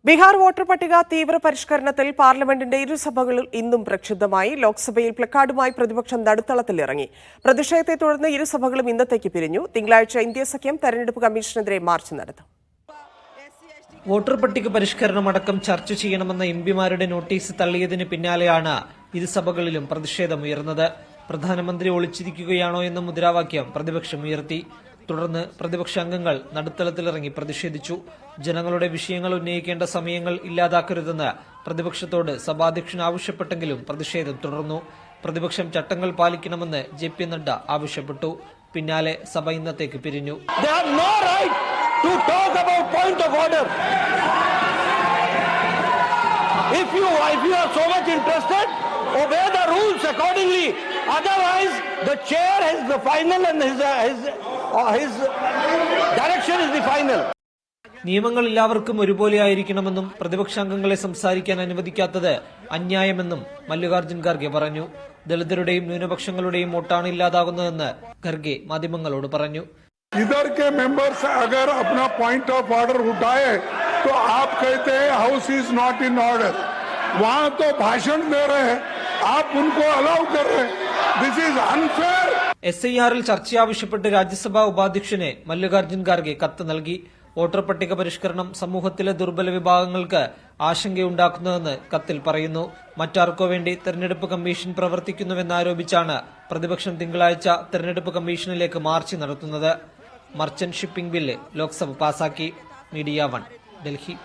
Bihar voter പട്ടിക തീവ്ര പരിഷ്കരണത്തിൽ പാർലമെന്റിന്റെ ഇരുസഭകളിൽ ഇന്നും പ്രക്ഷുബ്ധമായി. ലോക്സഭയിൽ പ്ലക്കാർഡുമായി പ്രതിപക്ഷം നടുത്തളത്തിലിറങ്ങി. പ്രതിഷേധത്തെ തുടർന്ന് ഇരുസഭകളും ഇന്നത്തേക്ക് പിരിഞ്ഞു. തിങ്കളാഴ്ച ഇന്ത്യ സഖ്യം തെരഞ്ഞെടുപ്പ് കമ്മീഷനെതിരെ മാർച്ച് നടത്തും. വോട്ടർ പട്ടിക പരിഷ്കരണമടക്കം ചർച്ച ചെയ്യണമെന്ന എംപിമാരുടെ നോട്ടീസ് തള്ളിയതിന് പിന്നാലെയാണ് ഇരുസഭകളിലും പ്രതിഷേധമുയർന്നത്. പ്രധാനമന്ത്രി ഒളിച്ചിരിക്കുകയാണോ എന്ന മുദ്രാവാക്യം പ്രതിപക്ഷം ഉയർത്തി. തുടർന്ന് പ്രതിപക്ഷ അംഗങ്ങൾ നടുത്തളത്തിലിറങ്ങി പ്രതിഷേധിച്ചു. ജനങ്ങളുടെ വിഷയങ്ങൾ ഉന്നയിക്കേണ്ട സമയങ്ങൾ ഇല്ലാതാക്കരുതെന്ന് പ്രതിപക്ഷത്തോട് സഭാധ്യക്ഷൻ ആവശ്യപ്പെട്ടെങ്കിലും പ്രതിഷേധം തുടർന്നു. പ്രതിപക്ഷം ചട്ടങ്ങൾ പാലിക്കണമെന്ന് JP നഡ്ഡ ആവശ്യപ്പെട്ടു. പിന്നാലെ സഭ ഇന്നത്തേക്ക് പിരിഞ്ഞു. If you are so much interested, obey the rules accordingly. Otherwise, the chair has the final and his direction is the final. നിയമങ്ങൾ എല്ലാവർക്കും ഒരുപോലെ ആയിരിക്കണമെന്നും പ്രതിപക്ഷാംഗങ്ങളെ സംസാരിക്കാൻ അനുവദിക്കാത്തത് അന്യായമെന്നും മല്ലികാർജ്ജുൻ ഖാർഗെ പറഞ്ഞു. ദളിതരുടെയും ന്യൂനപക്ഷങ്ങളുടെയും വോട്ടാണ് ഇല്ലാതാകുന്നതെന്ന് ഖാർഗെ മാധ്യമങ്ങളോട് പറഞ്ഞു. इधर के मेंबर्स अगर अपना पॉइंट ऑफ ऑर्डर उठाए तो आप कहते हैं house is not in order. वहां तो भाषण दे रहे हैं, आप उनको अलाउ कर रहे हैं. This is unfair. SIR-ൽ ചർച്ച ആവശ്യപ്പെട്ട് രാജ്യസഭാ ഉപാധ്യക്ഷന് മല്ലികാർജ്ജുൻ ഖാർഗെ കത്ത് നൽകി. വോട്ടർ പട്ടിക പരിഷ്കരണം സമൂഹത്തിലെ ദുർബല വിഭാഗങ്ങൾക്ക് ആശങ്കയുണ്ടാക്കുന്നതെന്ന് കത്തിൽ പറയുന്നു. മറ്റാർക്കോ വേണ്ടി തെരഞ്ഞെടുപ്പ് കമ്മീഷൻ പ്രവർത്തിക്കുന്നുവെന്നാരോപിച്ചാണ് പ്രതിപക്ഷം തിങ്കളാഴ്ച തെരഞ്ഞെടുപ്പ് കമ്മീഷനിലേക്ക് മാർച്ച് നടത്തുന്നത്. മർച്ചന്റ് ഷിപ്പിംഗ് ബില്ല് ലോക്സഭ പാസാക്കി. മീഡിയ 1 ഡൽഹി.